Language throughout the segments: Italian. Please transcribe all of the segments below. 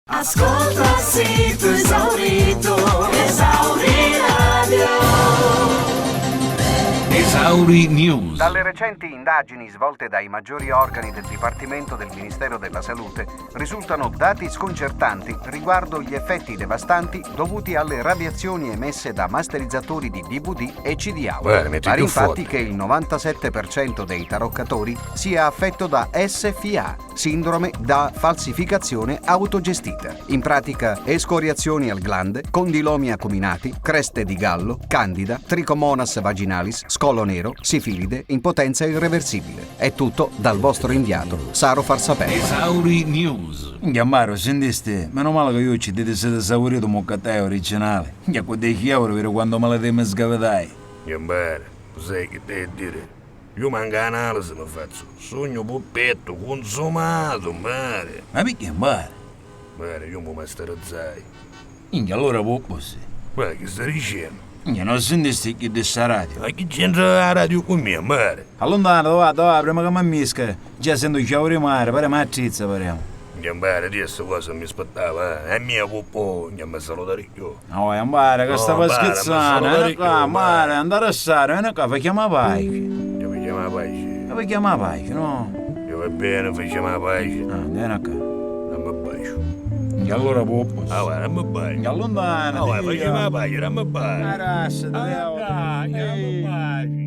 Ascolta sito esaurito, Esauri Radio. Esauri News. Dalle recenti indagini svolte dai maggiori organi del Dipartimento del Ministero della Salute risultano dati sconcertanti riguardo gli effetti devastanti dovuti alle radiazioni emesse da masterizzatori di DVD e CD-audio. Pare infatti che il 97% dei taroccatori sia affetto da SFA, sindrome da falsificazione autogestita. In pratica, escoriazioni al glande, condilomi acuminati, creste di gallo, candida, trichomonas vaginalis, scolo nero, sifilide, impotenza irreversibile. È tutto dal vostro inviato, Saro Farsapello. Esauri News. Chiamaro, sentiste? Meno male che io ci dite siete esaurito moccatei originale. Che con dei euro per quando me la teme sgavedai. Chiamare, sai che te dire? Io manca analisi mi faccio. Sogno puppetto consumato, mare. Ma perché mare? Mare, io mi masterizzai. Allora può così. Ma che stai dicendo? Non sentiste che di sta radio? Ma che c'entra la radio con me, mare? Allontano, dove, prima che mi ammisca. Già sento ciauri mare, pare ma attizza, parliamo. Chiamare, di questa cosa mi aspettava, È mia pupo, mi salutare io. No, ambare, che stava scherzando. Vieni qua, mare, andare a stare, vieni qua, facciamo la pace. Io mi chiama pace. Facciamo la pace, no? Io va bene, facciamo la pace. Vieni qua. Non mi bacio. E allora pupo. Ah, non mi bacio. Allontano. Ah, facciamo la pace, non mi bacio. Arassa, non mi bacio.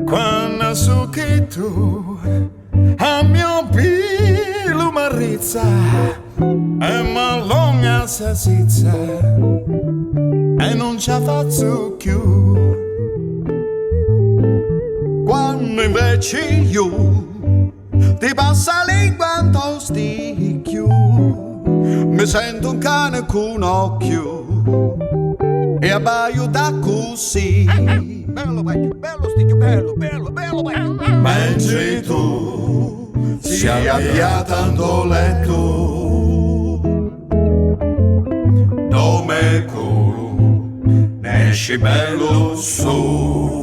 Quando so che tu a mio pilo marizza e m'allonga salsiccia e non ci faccio più. Quando invece io ti passa lingua in tosticchio, mi sento un cane con un occhio e abbaio da così. Bello vecchio, bello sticchio, bello vecchio. Mentre tu si avviata ando letto, dove culo ne esci bello soffonetto.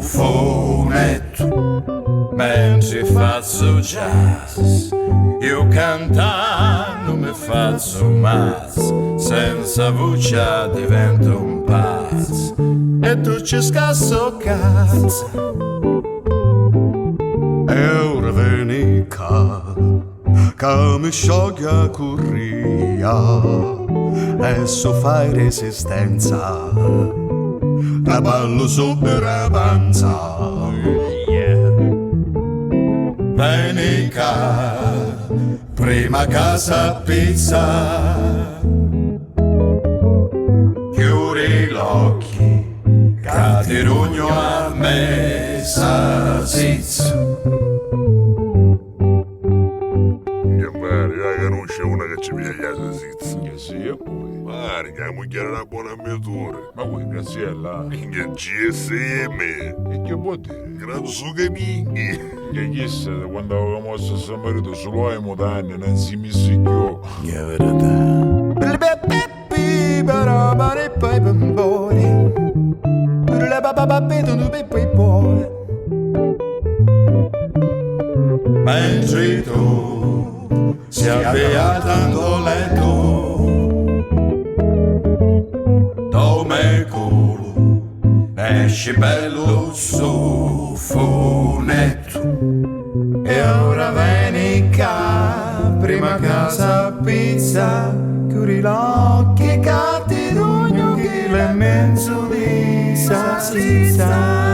Mentre faccio jazz, io cantando mi faccio mazz, senza voce divento un pazzo e tu ci scasso cazzo. E ora vieni qua, che mi scioglie a corria e so fai resistenza, la ballo sopra la panza. Vieni qua, prima casa pizza, chiudi gli occhi, che ti rugno a me salsiccio. Chiamare, che non c'è una che ci piace la salsiccia. Che sì, e poi? Mare, che mi chiede una buona misura. Ma voi, grazie a là. Che GSM, E che vuol dire? grado su camini. Che chissà, quando avevamo mosso a San Marito solo ai modanni, non si missi più. Che verità. Mentre tu si avvia tanto letto, dove culo esce bello soffonetto. E ora vieni qua, prima casa pizza, chiudi l'occhio che ti rugno che le mezzo di salsiccia.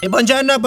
Buongiorno.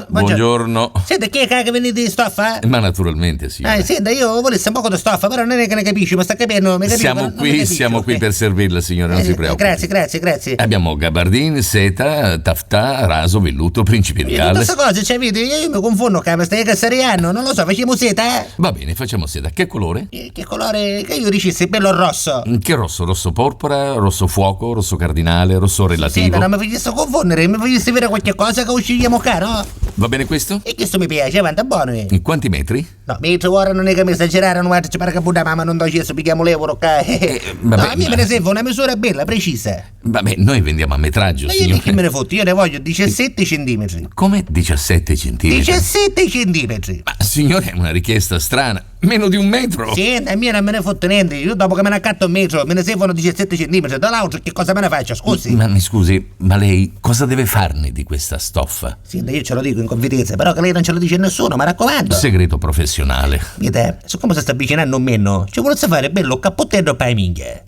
Buongiorno. Senta, chi è che venite di stoffa? Ma naturalmente sì. Senta, io volessi un poco di stoffa, però non è che ne capisci, ma sta capendo, mi capisco, Siamo qui per servirla, signore, non si preoccupi. Grazie. Abbiamo gabardine, seta, taffetà, raso, velluto, principe di Tutte Galles. queste cose, cioè, vedi, io mi confondo, che stai cassariano, non lo so, facciamo seta, Va bene, facciamo seta. Che colore? Che colore? Che io dicessi, bello rosso. Che rosso? Rosso porpora, rosso fuoco, rosso cardinale, rosso relativo. Senta, non mi facessi confondere, mi facessi vedere qualche cosa che usciamo caro. Va bene questo? E questo mi piace, avanti, buono. In quanti metri? No, metro ora non è che mi esagerare, non ci pare che buona mamma non do cesso, pighiamo l'euro, ok? vabbè, no, a me me ne serve una misura bella, precisa. Vabbè, noi vendiamo a metraggio, Ma io signore. che me ne fotto, io ne voglio 17 centimetri. Come 17 centimetri? 17 centimetri. Ma signore, è una richiesta strana. Meno di un metro? Sì, a me non me ne fotto niente. Io dopo che me ne accatto un metro, me ne servono 17 centimetri. Dall'altro che cosa me ne faccio? Scusi. Ma mi scusi, ma lei cosa deve farne di questa stoffa? Sì, io ce lo dico in confidenza, però che lei non ce lo dice a nessuno, mi raccomando. Segreto professionale. Niente, siccome si sta avvicinando un meno, ci volesse fare bello cappottello per minchia.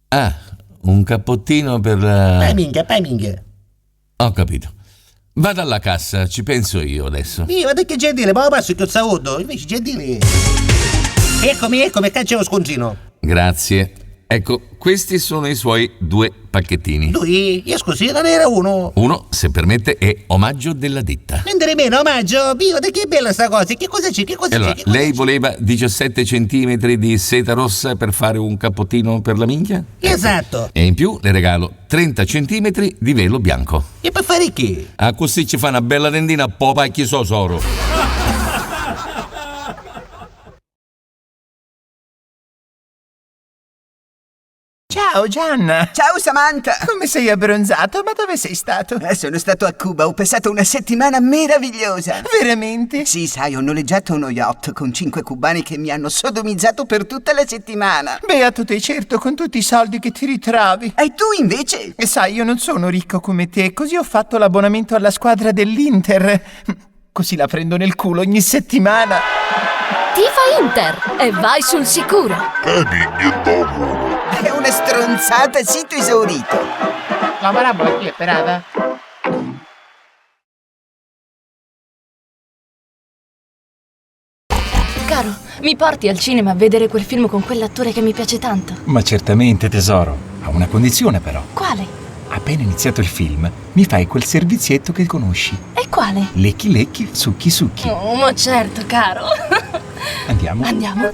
Ah, un cappottino per la... Per minchia. Ho capito. Vado alla cassa, ci penso io adesso. Ma che gentile, ma passo che ho saputo, invece gentile. Eccomi, caccia lo scontrino. Grazie. Ecco, questi sono i suoi 2 pacchettini. Lui, io scusi, non era uno. Uno, se permette, è omaggio della ditta. Prendere meno omaggio, Dio, che bella sta cosa, che cosa c'è, Allora, lei voleva 17 centimetri di seta rossa per fare un cappottino per la minchia? Esatto. E in più le regalo 30 centimetri di velo bianco. E per fare che? Ah, così ci fa una bella tendina a popacchi sosoro. Ciao Gianna! Ciao Samantha! Come sei abbronzato? Ma dove sei stato? Sono stato a Cuba, ho passato una settimana meravigliosa. Veramente? Sì, sai, ho noleggiato uno yacht con 5 cubani che mi hanno sodomizzato per tutta la settimana. Beato te, certo, con tutti i soldi che ti ritrovi. E tu invece? E sai, io non sono ricco come te, così ho fatto l'abbonamento alla squadra dell'Inter. Così la prendo nel culo ogni settimana. Tifa Inter e vai sul sicuro. È una stronzata, sito esaurito. La parabola chi è perata? Caro, mi porti al cinema a vedere quel film con quell'attore che mi piace tanto? Ma certamente, tesoro. Ha una condizione però. Quale? Appena iniziato il film, mi fai quel servizietto che conosci. E quale? Lecchi lecchi, succhi succhi. Oh, ma certo, caro. Andiamo? Andiamo.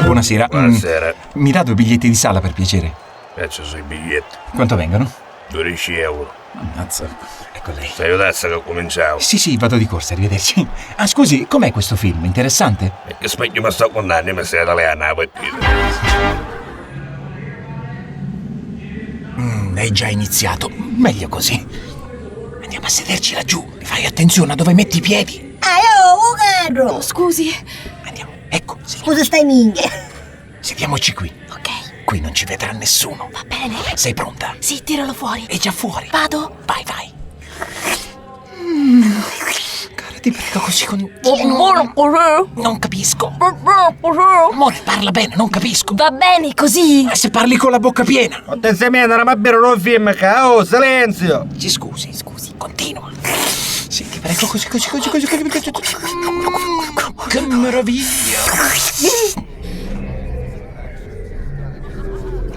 Buonasera. Buonasera. Mi dà 2 biglietti di sala per piacere. Faccio 6 biglietti. Quanto vengono? 12 euro. Ammazza. Ecco lei. Se aiutasse che cominciavo. Sì, vado di corsa, arrivederci. Ah, scusi, com'è questo film? Interessante? E che specchio mi sto con anni, mi stai da lei a Napoli. È già iniziato. Meglio così. Andiamo a sederci laggiù. Fai attenzione a dove metti i piedi. Oh, scusi. Andiamo. Ecco. Scusa, stai minchia. Sediamoci qui. Ok. Qui non ci vedrà nessuno. Va bene. Sei pronta? Sì, tiralo fuori. È già fuori. Vado? Vai. Cara, ti prego così con... Non capisco. Amore, parla bene, non capisco. Va bene così. Se parli con la bocca piena. Attenzione, non ma bere un film, oh, silenzio. Ci scusi, continua. Sì, ti prego così. Che meraviglia.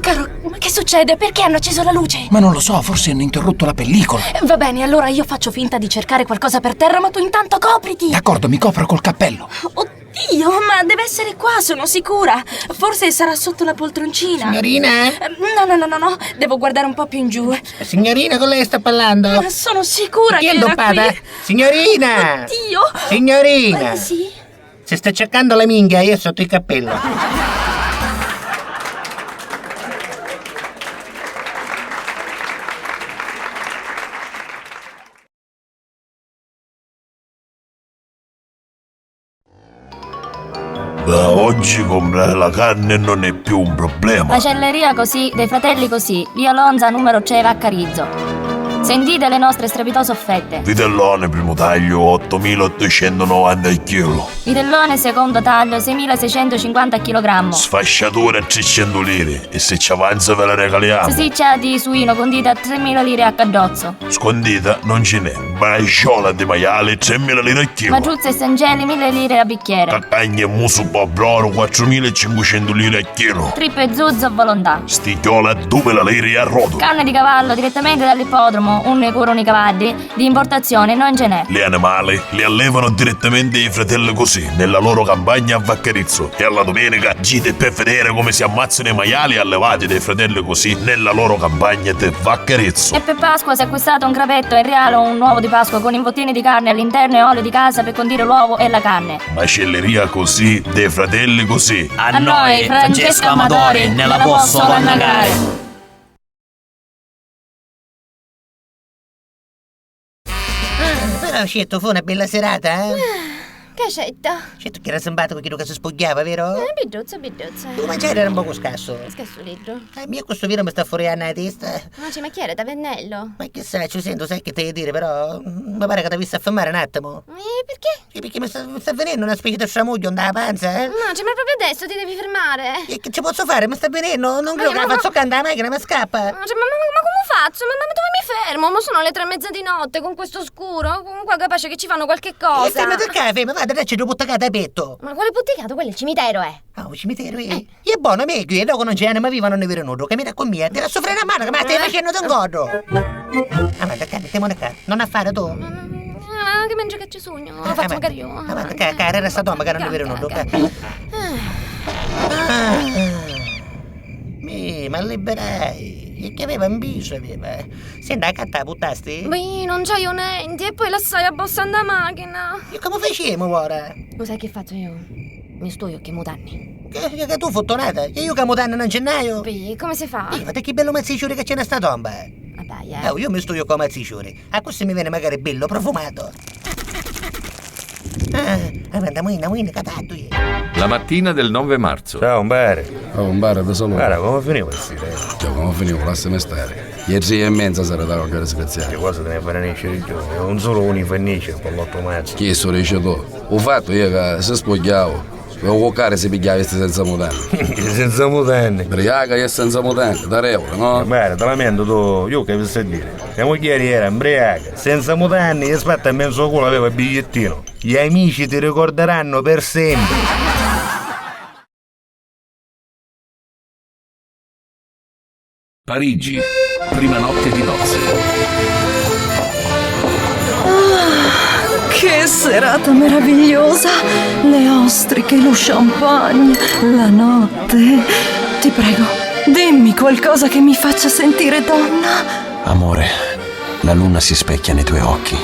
Caro, ma che succede? Perché hanno acceso la luce? Ma non lo so, forse hanno interrotto la pellicola. Va bene, allora io faccio finta di cercare qualcosa per terra, ma tu intanto copriti. D'accordo, mi copro col cappello. Oddio, ma deve essere qua, sono sicura. Forse sarà sotto la poltroncina. Signorina? No, devo guardare un po' più in giù. Signorina, con lei sta parlando? Ma sono sicura Chi che è era doppata? qui. Signorina! Oddio! Signorina! Sì? Se sta cercando la minchia, io sotto il cappello. Da oggi comprare la carne non è più un problema. Macelleria così, dei fratelli così, via Lonza numero Ceva a Carizzo. Sentite le nostre strepitose offerte. Vitellone primo taglio 8.890 kg. Vitellone secondo taglio 6.650 kg. Sfasciatura a 300 lire. E se ci avanza ve la regaliamo. Salsiccia di suino condita a 3.000 lire a caddozzo. Scondita non ce n'è. Bracciola di maiale 3.000 lire a chilo. Magiuzze e stangeli 1.000 lire a bicchiere. Cacagna e muso pobroro 4.500 lire a chilo. Trippo e zuzzo a volontà. Stichiola 2.000 lire a rodo. Carne di cavallo direttamente dall'ippodromo, un ne curano i cavalli, di importazione non ce n'è. Gli animali li allevano direttamente i fratelli così, nella loro campagna a Vaccarizzo. E alla domenica gite per vedere come si ammazzano i maiali allevati dai fratelli così, nella loro campagna di Vaccarizzo. E per Pasqua si è acquistato un crapetto e regalo un uovo di Pasqua con involtini di carne all'interno e olio di casa per condire l'uovo e la carne. Macelleria così, dei fratelli così. A noi, Francesco Amadori, nella posso annagare. Però Scetto, fu una bella serata, Cacetta. Scetto che era simpatico quello che si spogliava, vero? Biduzza. Tu mangiare era un poco scasso. Scassolito. Mio questo vino mi sta fuori alla testa. No, ma chi era? Tavennello? Ma che sai, ci sento, sai che te devi dire, però mi pare che ti visto affermare un attimo. Perché? Perché mi sta venendo una specie di stramuglio da panza, No, ma proprio adesso ti devi fermare. E che ci posso fare? Mi sta venendo, non credo che la faccio cantare la macchina, mi scappa. Ma come faccio? Ma dove mi fermo? Ma sono le 3:30 di notte con questo scuro. Comunque capace che ci fanno qualche cosa. E fermate il caffè, ma vada, c'è due buttacate a petto. Ma quale butticato? Quello è il cimitero, Ah, il cimitero, E è buono, meglio, e dopo non c'è ma vivono nel venuto. Cammina con me, ti la soffrire una mano, che me la stai facendo d'un godo. Avanti, stiamo qua. Non affare tu. Che mangia che ci sogno. Lo faccio magari io. Avanti, cara, resta tu, magari non è venuto. Ma liberai. E che aveva un biso, aveva. Senta, che te buttasti? Beh, non c'hai niente e poi la stai abbossando la macchina. E come facciamo ora? Lo sai che faccio io? Mi sto io che mutanni. Che tu fortunata? E io che mutanni non gennaio? Beh, come si fa? Ma te che bello mazzicciore che c'è in sta tomba. Vabbè, io mi sto io con mazzicciore. A questo mi viene magari bello profumato. Andiamo in, catato. La mattina del 9 marzo. Ciao, un bar. Un bar da solo. Guarda, come finiva il sera? Ciao, come finiva? Lasciami stare. Ieri 6:30 sarà da qualche disgraziato. Che cosa te ne fare nascere il giorno? Un solo unifornice per l'8 marzo. Chi è sto dice tu? Ho fatto io che se spogliavo. Devo cuocare se pigliavi senza mutande. Senza mutande? Briaca e senza mutande, da regola, no? Guarda, te lamento tu, io che vi sto a dire. Siamo ieri era imbriaca, senza mutande e sfatta in mezzo culo aveva il bigliettino. Gli amici ti ricorderanno per sempre. Parigi, prima notte di nozze. Che serata meravigliosa! Le ostriche, lo champagne, la notte. Ti prego, dimmi qualcosa che mi faccia sentire donna. Amore, la luna si specchia nei tuoi occhi,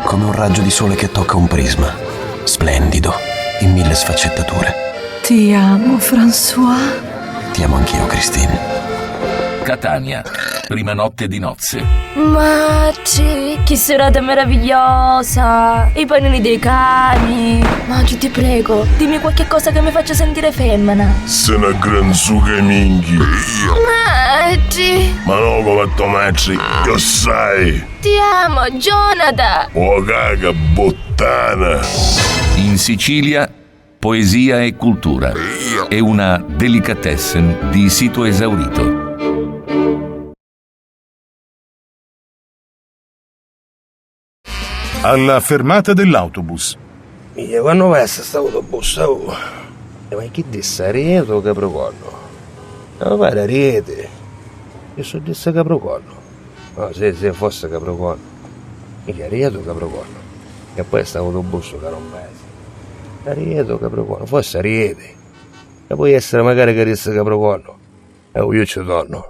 come un raggio di sole che tocca un prisma, splendido, in 1000 sfaccettature. Ti amo, François. Ti amo anch'io, Christine. Catania, prima notte di nozze. Maggi, che serata meravigliosa! I panini dei cani! Maggi, ti prego, dimmi qualche cosa che mi faccia sentire femmina. Se una gran suga minghi. Maggi! Ma no, come tomacci, io sai. Ti amo, Jonathan! Oh, caga, bottana. In Sicilia, poesia e cultura. È una delicatessen di sito esaurito. Alla fermata dell'autobus. Quando passa st'autobus, ma che disse Ariete o Capricorno? Ma pare Ariete. Io so disse Capricorno. No, se fosse Capricorno. Mica Ariete o Capricorno. E poi st'autobus che non passa. Ariete o Capricorno, forse Ariete. E può essere magari che disse Capricorno. E io ci torno.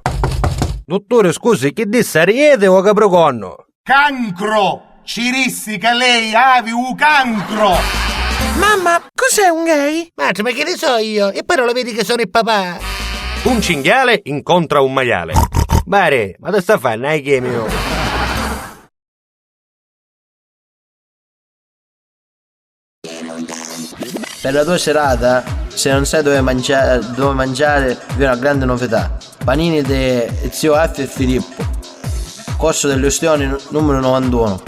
Dottore, scusi, che disse Ariete o Capricorno? Cancro! Ciristica lei, avi un cancro! Mamma, cos'è un gay? Ma che ne so io? E poi non lo vedi che sono il papà? Un cinghiale incontra un maiale. Bare, ma dove sta a fare? Non hai chiami io. Per la tua serata, se non sai dove mangiare, vi è una grande novità. Panini di zio Alfio e Filippo. Corso delle Ostioni numero 91.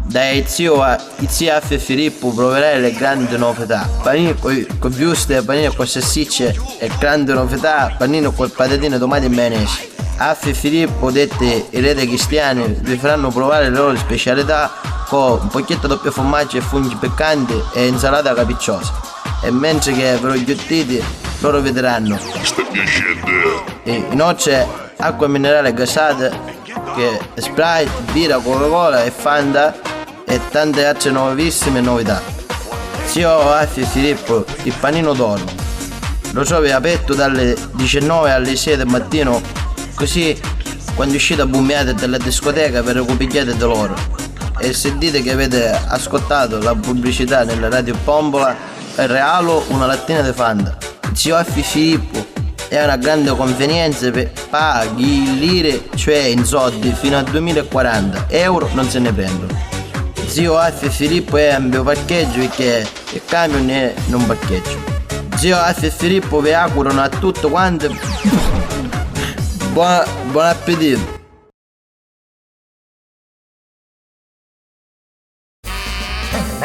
Dai zio F. Filippo proverai le grandi novità. Panini con viuste, panini con salsicce e grandi novità, panini con patatine, tomati e maionese. F. Filippo, detti erede cristiani, vi faranno provare le loro specialità con un pochetto doppio formaggio e funghi piccanti e insalata capricciosa. E mentre che per gli ghiottiti loro vedranno. Sta piacendo. Inoltre acqua minerale gasata, che Sprite, birra, Coca-Cola e Fanta e tante altre nuovissime novità. Zio F. Filippo, il panino d'oro. Lo trovi aperto dalle 19 alle 6 del mattino, così quando uscite bummiate dalla discoteca per recuperare da loro. E se dite che avete ascoltato la pubblicità nella radio Pombola, regalo una lattina di Fanta. Zio F. Filippo è una grande convenienza per paghi in lire, cioè in soldi, fino a 2040 euro non se ne prendono. Zio F. Filippo è ampio parcheggio perché il camion è non parcheggio. Zio F. Filippo vi augurano a tutto quanto buon appetito.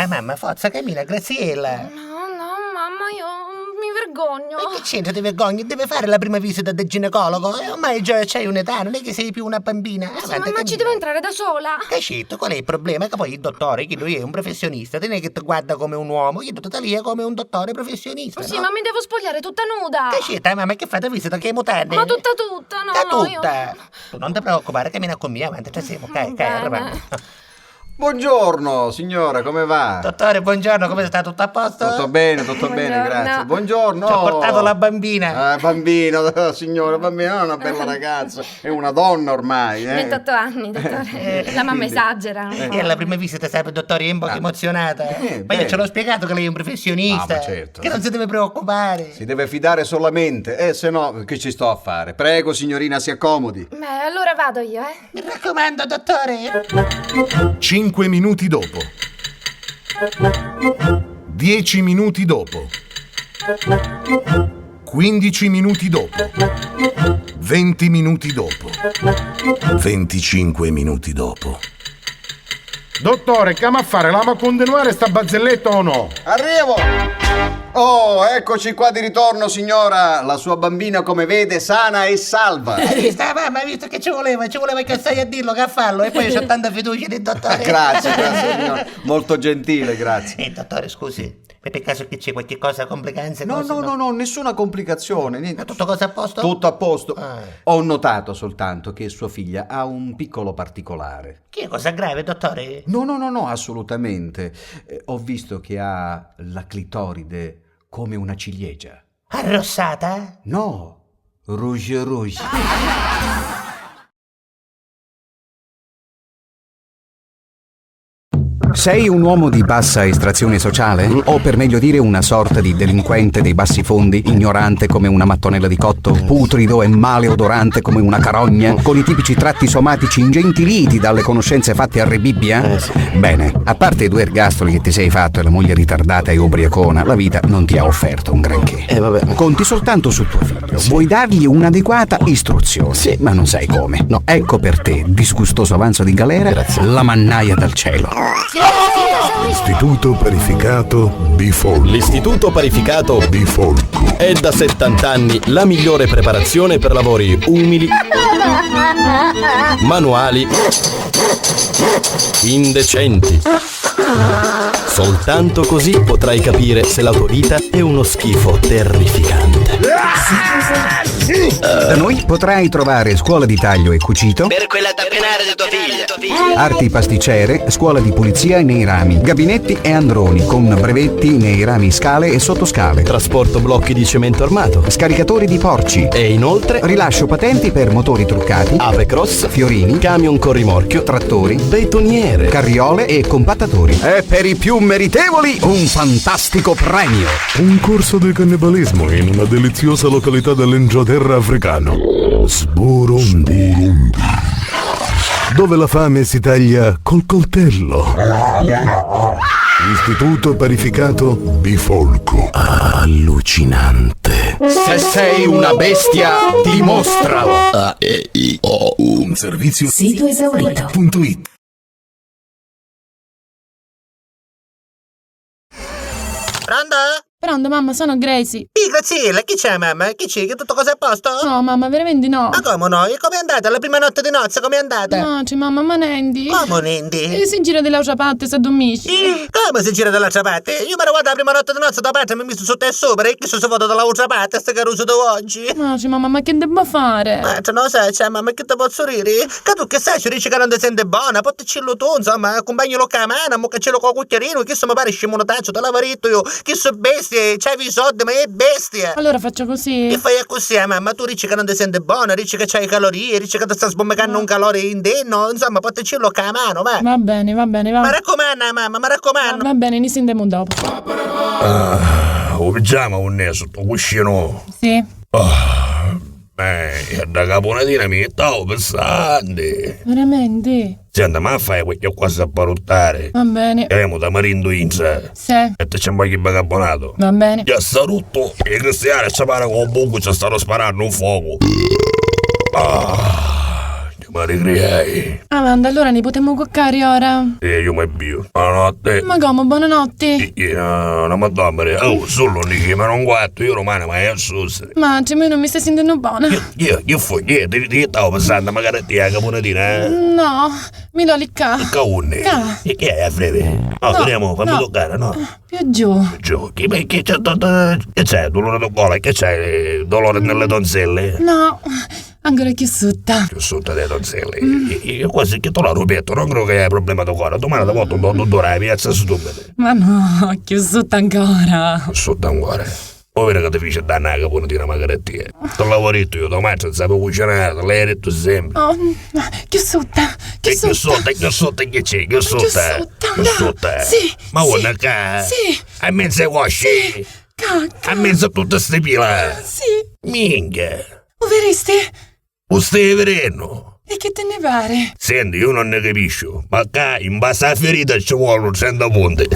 Mamma, forza, cammina, Graziella. No, mamma, io mi vergogno. Ma che c'entra di vergogna? Deve fare la prima visita del ginecologo. E ormai già c'hai un'età, non è che sei più una bambina. Sì, ma ci devo entrare da sola. Cacetto, qual è il problema? Che poi il dottore, che lui è un professionista, non è che ti guarda come un uomo, io tuttavia come un dottore professionista. Sì, no? ma mi devo spogliare tutta nuda. Cacetta, mamma, che fate visita? Che mutande? Ma tutta, no, tutta. Tu non ti preoccupare, cammina con me, avanti, ci siamo. Cai, Buongiorno, signora, come va? Dottore, buongiorno, come sta? Tutto a posto? Tutto bene, grazie. Buongiorno. Ci ho portato la bambina. Bambino, signora, bambina, non è una bella ragazza, è una donna ormai. 28 anni, dottore. La mamma esagera. E alla prima visita, sempre, dottore, è un po' emozionata. Ma io ce l'ho spiegato che lei è un professionista. Ma certo. Che non si deve preoccupare. Si deve fidare solamente, se no, che ci sto a fare? Prego, signorina, si accomodi. Beh, allora vado io, Mi raccomando, dottore. 5 minuti dopo. 10 minuti dopo. 15 minuti dopo. 20 minuti dopo. 25 minuti dopo. Dottore, chiama a fare, la ma continuare sta barzelletta o no? Arrivo! Oh, eccoci qua di ritorno, signora. La sua bambina, come vede, sana e salva. Mamma, visto che ci voleva che stai a dirlo, che a farlo. E poi c'ho tanta fiducia del dottore. Grazie, signora. Molto gentile, grazie. Dottore, scusi, per caso che c'è qualche cosa, complicanze? No, nessuna complicazione. Niente. Tutto cosa a posto? Tutto a posto. Ho notato soltanto che sua figlia ha un piccolo particolare. Che è cosa grave, dottore? No, assolutamente. Ho visto che ha la clitoride come una ciliegia. Arrossata? No, rouge. Sei un uomo di bassa estrazione sociale? O per meglio dire una sorta di delinquente dei bassi fondi, ignorante come una mattonella di cotto, putrido e maleodorante come una carogna, con i tipici tratti somatici ingentiliti dalle conoscenze fatte a Rebibbia? Bene, a parte i 2 ergastoli che ti sei fatto e la moglie ritardata e ubriacona, la vita non ti ha offerto un granché. Conti soltanto su tuo figlio. Vuoi dargli un'adeguata istruzione? Sì, ma non sai come. No, ecco per te, disgustoso avanzo di galera, la mannaia dal cielo. Istituto Parificato Bifolco. L'Istituto Parificato Bifolco è da 70 anni la migliore preparazione per lavori umili, manuali, indecenti. Soltanto così potrai capire se la tua vita è uno schifo terrificante. Da noi potrai trovare scuola di taglio e cucito, per quella da penare di tua figlia. arti pasticcere, scuola di pulizia nei rami, gabinetti e androni con brevetti nei rami scale e sottoscale, trasporto blocchi di cemento armato, scaricatori di porci e inoltre rilascio patenti per motori truccati, ave cross, fiorini, camion con rimorchio, trattori, betoniere, carriole e compattatori. E per i più meritevoli un fantastico premio. Un corso di cannibalismo in una deliziosa località dell'entroterra africano, Sburundi, dove la fame si taglia col coltello. Istituto Parificato Bifolco. Allucinante. Se sei una bestia, dimostralo. Un servizio Sito esaurito. .it. Pronto? Pronto, mamma, sono Gracie. Graziella, chi c'è, mamma? Chi c'è? Che tutto cosa è a posto? No, mamma, veramente no. Ma come no? E com'è andata la prima notte di nozze? Com'è andata? No, c'è mamma, ma Nendi. Come Nendi? E si gira dell'altra parte se dormisci. Come si gira dall'altra parte? Io mi ero guardato la prima notte di nozze da parte e mi ho messo sotto e sopra e chi sono vado dall'altra parte, sta caruso di oggi. No, c'è mamma, ma che devo fare? Ma tu non sai, cioè, mamma, che te posso dire? Che tu che sai, ci dici che non ti sente buona, poi ci lo tu, insomma, accompagnalo con la mano, mo che ce lo con il cucchiarino, che se mi pare scimonotaccio, te lavaretto io, che so bestie, c'hai i soldi, ma è bestia. Allora faccio così. E fai così, mamma, tu dici che non ti sente buona, dici che c'hai calorie, dici che ti sta sbombecando un calore interno, insomma, poi ci lo con la mano, va. Va bene, va. Ma raccomando, mamma, ma raccomando. Va bene, ne sentiamo dopo. Ho pigiama con ne sotto cuscino. Sì. Da caponatina mi stavo pensando. Veramente? Senta, ma fai qualche cosa a paruttare? Va bene. Abbiamo da marindo inza. Sì. E te c'è un po' di bagabonato. Va bene. Già sta tutto. E i cristiani sapevano che comunque ci stanno sparando un fuoco. Ma ricriai. Avanti, allora ne potremmo coccare ora? Io mi bio. Buonanotte. Ma come, buonanotte? Non mi dormire. Oh, solo ne chiamano un guatto. Io romano, ma è assuso. Ma c'è me non mi stai sentendo buona? Io fui, ti stavo pensando, magari ti ha caponatina. No, mi do lì qua. Caunne. E che è a breve? Vediamo, fammi toccare, no? Più giù. Giù. Che c'è? Dolore di gola? Che c'è? Dolore nelle donzelle? No, ancora più sotto. Più sotto delle donzelle? Io quasi che te l'ho rubato, non credo che hai problema di cuore. Domani ti porto un dottore alla piazza stupida. Ma no, più sotto ancora. Più sotto ancora? Poi vedi che ti fece dannato che poi non ti magari ti è. Ti ho lavorato io, domani non sapevo cucinare, te l'hai detto sempre. Oh, più sotto, più sotto. Che sotto che c'è? Che sotto? Che sotto? Sì. Ma vuoi qua? Sì. A mezzo cosci? Sì. Cacca. A mezzo tutte ste pila? Sì. Minchia. Lo veresti? Lo stai vedendo? E che te ne pare? Senti, io non ne capisco, ma qua in base alla ferita ci vuole 100 punti.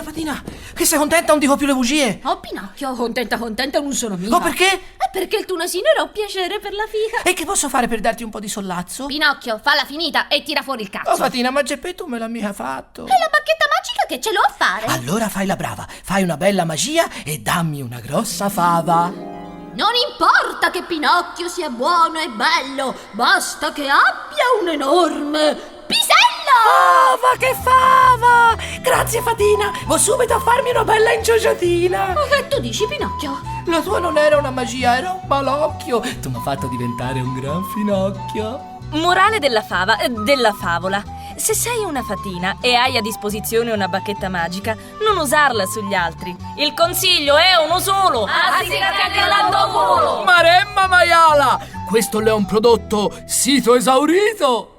Fatina, che sei contenta? Non dico più le bugie. Oh, Pinocchio, contenta non sono mica. Oh, perché? Perché il tuo nasino era un piacere per la figa. E che posso fare per darti un po' di sollazzo? Pinocchio, falla finita e tira fuori il cazzo. Oh, Fatina, ma Geppetto me l'ha mica fatto. È la bacchetta magica che ce l'ho a fare. Allora fai la brava, fai una bella magia e dammi una grossa fava. Non importa che Pinocchio sia buono e bello, basta che abbia un enorme pisello! Oh, ma che fava! Grazie, Fatina! Vuoi subito a farmi una bella inciociatina? Che tu dici, Pinocchio? La tua non era una magia, era un malocchio. Tu mi hai fatto diventare un gran finocchio. Morale della favola. Se sei una fatina e hai a disposizione una bacchetta magica, non usarla sugli altri. Il consiglio è uno solo. Maremma maiala! Questo è un prodotto sito esaurito.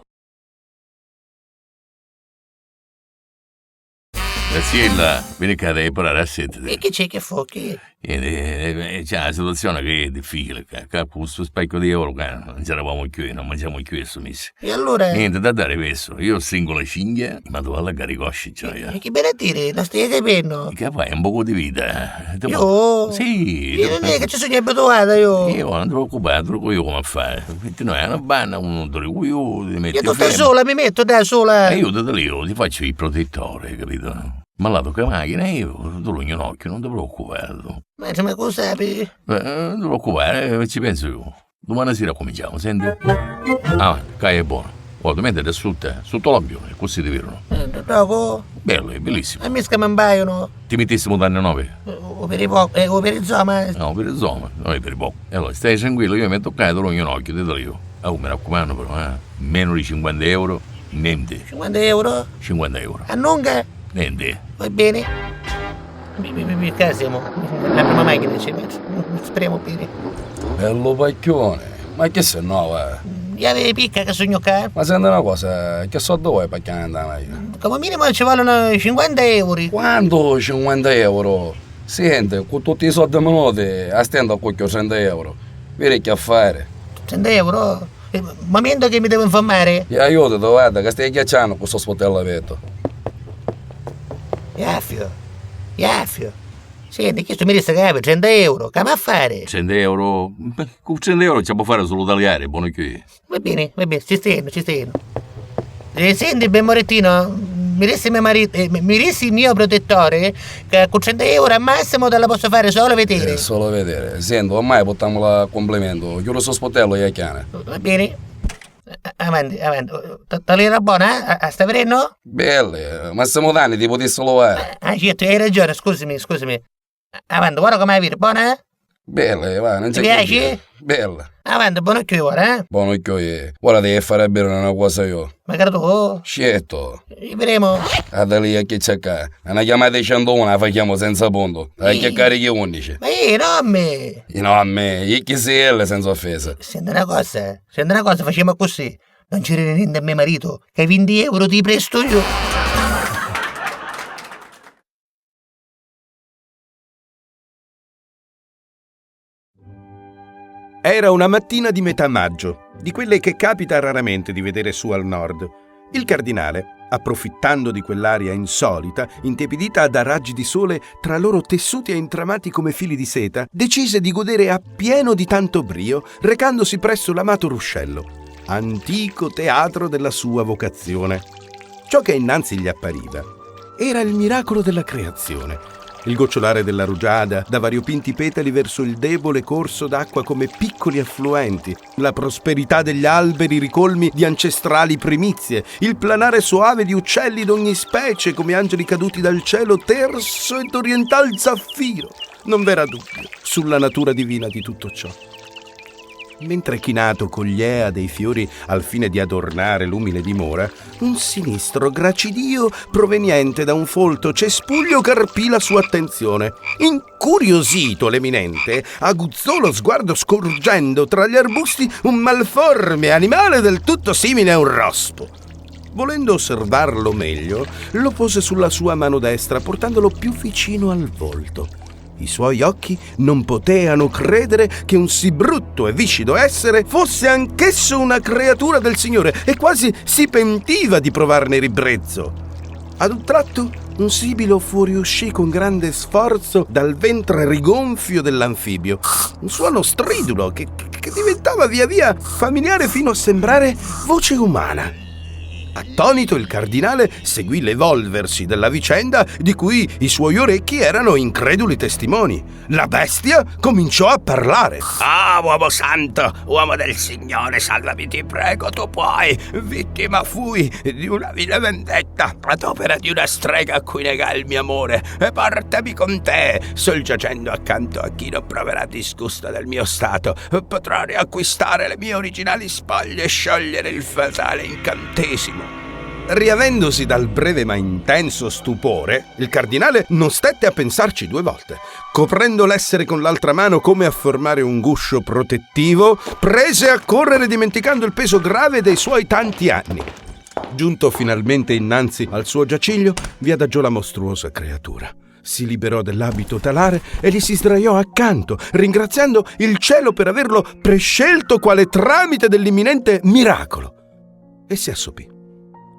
Graziella, vieni qua, devi parlare a sette. E che c'è che fuochi? C'è una situazione che è difficile, con questo specchio di euro, non ci eravamo qui, non mangiamo qui, sommissi. E allora? Niente, da dare questo, io stringo la cinghia, ma tu alla caricosci, cioè. E che bene dire, non stai capendo? Che fai, un po' di vita. Io? Sì. Io non è che ci sono abituata, io. Io non ti preoccupare, trovo io come fare. Metti noi una banna, uno dove io ti metti. Io tu stai sola, mi metto da sola. E io ti faccio il protettore, capito? Ma la tocca macchina io, tu lo ginocchio, non ti preoccupare. Ma cosa sapi? Non ti preoccupare, ci penso io. Domani sera cominciamo, senti? Che è buono. Oh, ti mettete sotto l'abbione, così ti vedono. Dopo? Bello, è bellissimo. E mi scamambaiano. Ti mettessimo danni 9? O per i pochi, o per i zoma. No, per i zoma, non è per i pochi. Allora, stai tranquillo, io mi metto qua e te lo ginocchio, te lo io. Oh, mi raccomando però, meno di 50 euro, niente. 50 euro? 50 euro. A nunga? Niente. Va bene? Mi casiamo. La prima macchina ci metto. Speriamo bene. Bello pacchione. Ma che se no, va? Io avevi picca che sogno qua? Ma senti una cosa, che so dove pacchiare andare io? Come minimo ci vogliono 50 euro. Quanto 50 euro? Senti, con tutti i soldi minuti, a stendo a qualche 100 euro. Vedi che a fare? 100 euro? Momento che mi devo informare? E aiuto, guarda, che stai ghiacciando questo sportello vetto. Iaffio. Senti, questo mi resta capo, 100 euro, che ma a fare? 100 euro? Con 100 euro ci può fare solo tagliare, buono qui. Va bene, ci stendo. Senti, ben Morettino, mi resti mio marito, mi resti il mio protettore, che con 100 euro al massimo te la posso fare solo vedere. Solo vedere. Senti, ormai portiamola a complimento. Chiudo sto sportello e chiana. Va bene. Avanti. T'era buona, a sta venendo? Belle, Massimo Danni ti potessi salvare. Certo, hai ragione, scusami. Avanti, guarda come viene, buona? Belle, va, non c'è. Ti piace? Bella. Avanti, buono occhio ora, eh? Buono occhio io. Ora devi fare bene una cosa io. Magari tu? Certo. Vedremo. Adalia che c'è qua. Una chiamata di 101 la facciamo senza punto. La che carichi 11. Ma non a me. No, a me. Io chi sei senza offesa. Senti una cosa, facciamo così. Non ci niente a mio marito, che 20 euro ti presto io. Era una mattina di metà maggio, di quelle che capita raramente di vedere su al nord. Il cardinale, approfittando di quell'aria insolita, intiepidita da raggi di sole tra loro tessuti e intramati come fili di seta, decise di godere appieno di tanto brio, recandosi presso l'amato ruscello, antico teatro della sua vocazione. Ciò che innanzi gli appariva era il miracolo della creazione. Il gocciolare della rugiada da variopinti petali verso il debole corso d'acqua come piccoli affluenti, la prosperità degli alberi ricolmi di ancestrali primizie, il planare soave di uccelli d'ogni specie come angeli caduti dal cielo terso ed oriental zaffiro. Non v'era dubbio sulla natura divina di tutto ciò. Mentre chinato cogliea dei fiori al fine di adornare l'umile dimora, un sinistro gracidio proveniente da un folto cespuglio carpì la sua attenzione. Incuriosito l'eminente, aguzzò lo sguardo scorgendo tra gli arbusti un malforme animale del tutto simile a un rospo. Volendo osservarlo meglio, lo pose sulla sua mano destra, portandolo più vicino al volto. I suoi occhi non poteano credere che un sì brutto e viscido essere fosse anch'esso una creatura del Signore e quasi si pentiva di provarne ribrezzo. Ad un tratto un sibilo fuoriuscì con grande sforzo dal ventre rigonfio dell'anfibio. Un suono stridulo che diventava via via familiare fino a sembrare voce umana. Attonito il cardinale seguì l'evolversi della vicenda di cui i suoi orecchi erano increduli testimoni. La bestia cominciò a parlare. Ah, uomo santo, uomo del Signore, salvami ti prego, tu puoi. Vittima fui di una vile vendetta ad opera di una strega a cui negai il mio amore. E portami con te, sol giacendo accanto a chi non proverà disgusto del mio stato. Potrò riacquistare le mie originali spoglie e sciogliere il fatale incantesimo. Riavendosi dal breve ma intenso stupore, il cardinale non stette a pensarci due volte. Coprendo l'essere con l'altra mano come a formare un guscio protettivo, prese a correre dimenticando il peso grave dei suoi tanti anni. Giunto finalmente innanzi al suo giaciglio, vi adagiò la mostruosa creatura. Si liberò dell'abito talare e gli si sdraiò accanto, ringraziando il cielo per averlo prescelto quale tramite dell'imminente miracolo. E si assopì.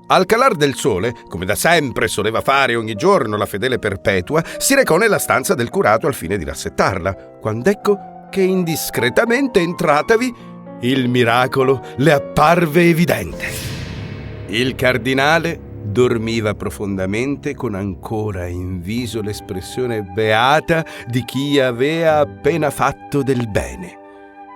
Al calar del sole, come da sempre soleva fare ogni giorno la fedele Perpetua, si recò nella stanza del curato al fine di rassettarla, quand'ecco che indiscretamente entratavi, il miracolo le apparve evidente. Il cardinale dormiva profondamente con ancora in viso l'espressione beata di chi aveva appena fatto del bene,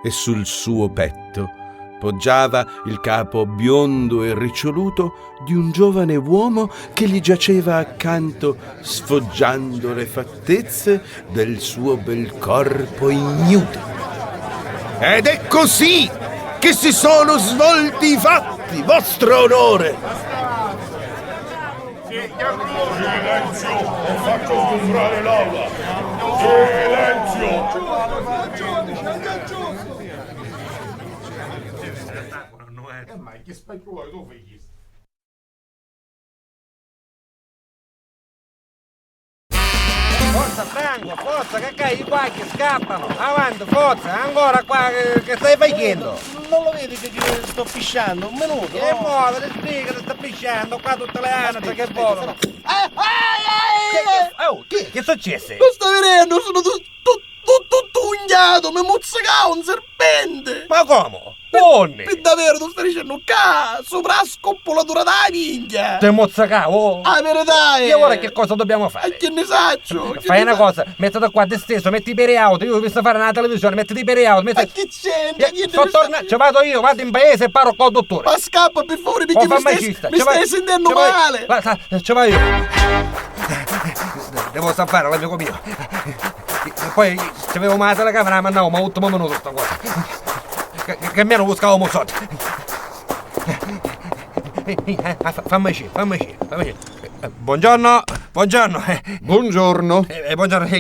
e sul suo petto poggiava il capo biondo e riccioluto di un giovane uomo che gli giaceva accanto, sfoggiando le fattezze del suo bel corpo ignudo. Ed è così che si sono svolti i fatti, vostro onore! Silenzio! Ho fatto sgombrare l'aula! Silenzio! Ma che spacco tu fai? Forza Franco, forza, che cai qua che scappano, avanti, forza, ancora qua che stai facendo? Non lo vedi che sto pisciando? Un minuto. Che muovere, spiega, sta pisciando qua tutte le anatre che volano. Che è successo? Non sto vedendo, sono tutto ugnato, mi mozzicava un serpente. Ma come? Buone! Per davvero, tu stai dicendo sopra la scoppolatura da minchia. Te mozzicavo? Ah, verità! E ora che cosa dobbiamo fare? Che ne saccio? Fai una cosa, mettiti qua te stesso, metti per auto, io ho visto fare nella televisione, mettiti per auto, Ma che c'entra? Ci vado io, vado in paese e parlo col dottore. Ma scappa per favore, perché mi stai sentendo male. Ci vado io. Devo salvare l'amico mio. Poi c'avevo mai la telecamera, ma no, ma ultimo minuto sta cosa. Che almeno buscavamo soldi. Fammi uscire. Buongiorno. Buongiorno,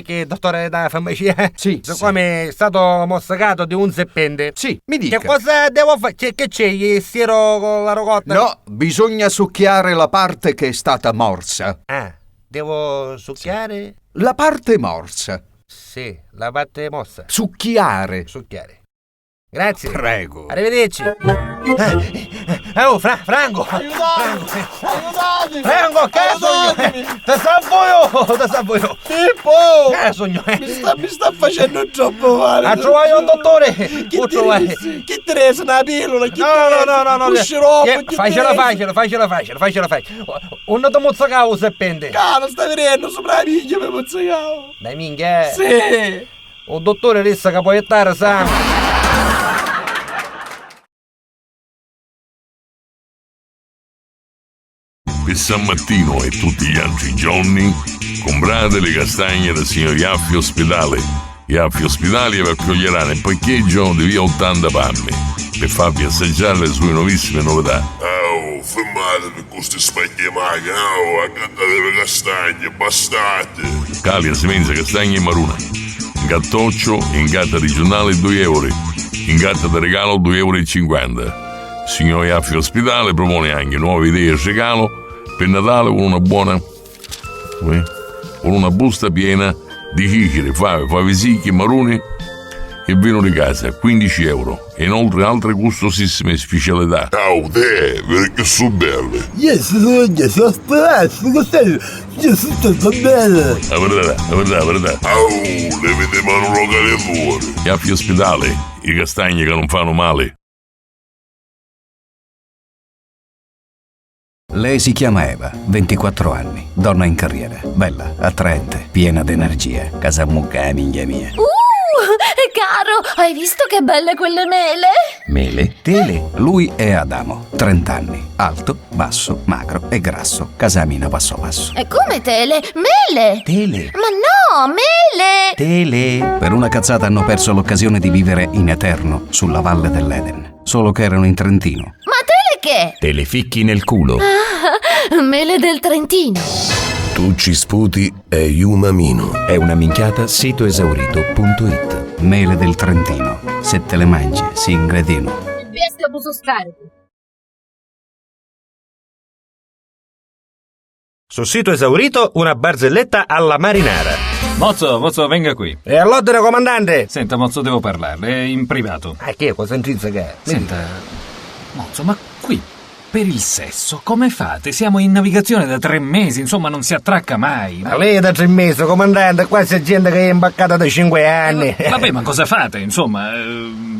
che dottore da farmacia? Sì. Come è stato mozzicato di un serpente. Sì, mi dica. Che cosa devo fare? Che c'è? Gli stiro con la rocotta? No, bisogna succhiare la parte che è stata morsa. Ah, devo succhiare? La parte morsa. Sì, la parte mossa. Succhiare. Grazie. Prego. Arrivederci. Franco! Aiutatemi! Franco, che sogno! Te salvo io! Pippo! Che sogno! Mi sta facendo troppo male! A trovare un dottore! Che Teresa, una pillola! No! Un sciroppo! Facela facile! Un noto mozzicavo serpente! Caro, stai vedendo sopra la minchia per mozzicavo! Dai minchia! Sì! Un dottore disse che puoi aiutare sangue! Per San Martino e tutti gli altri giorni comprate le castagne del signor Iaffi Ospedale. Iaffi Ospedale vi accoglierà nel parcheggio di via 80 Palme per farvi assaggiare le sue nuovissime novità. Fermate per queste spaghe maghe, aggattate le castagne, bastate. Calia semenza castagne e maruna. In gattoccio, in gatta regionale 2 euro. In gatta da regalo 2,50 euro. Signor Iaffi Ospedale propone anche nuove idee e regalo per Natale con una busta piena di chichere, fave secche, maroni e vino di casa, 15 euro. E inoltre altre gustosissime specialità. Perché sono belle. Sono speranze, cos'è? Sto bene. La verità. Le vedete un locale fuori. Iaffi Ospedale, i castagni che non fanno male. Lei si chiama Eva, 24 anni, donna in carriera, bella, attraente, piena d'energia, casamucca minchia mia. Caro, hai visto che belle quelle mele? Mele? Tele. Lui è Adamo, 30 anni, alto, basso, magro e grasso, casamina passo passo. E come tele? Mele! Tele. Ma no, mele! Tele. Per una cazzata hanno perso l'occasione di vivere in eterno sulla valle dell'Eden, solo che erano in Trentino. Ma tele che? Te le ficchi nel culo. Ah, mele del Trentino. Tu ci sputi e io mamino. È una minchiata sitoesaurito.it. Mele del Trentino. Se te le mangi, si ingredino. Bestia abuso scarico. Sul sito esaurito una barzelletta alla marinara. Mozzo, venga qui. E all'ordine, comandante? Senta, Mozzo, devo parlarle, è in privato. Che è cosa intrinseca? Senta, Mozzo, ma qui, per il sesso, come fate? Siamo in navigazione da 3 mesi, insomma, non si attracca mai. Ma lei è da 3 mesi, comandante, qua c'è gente che è imbaccata da 5 anni. Vabbè, ma cosa fate? Insomma,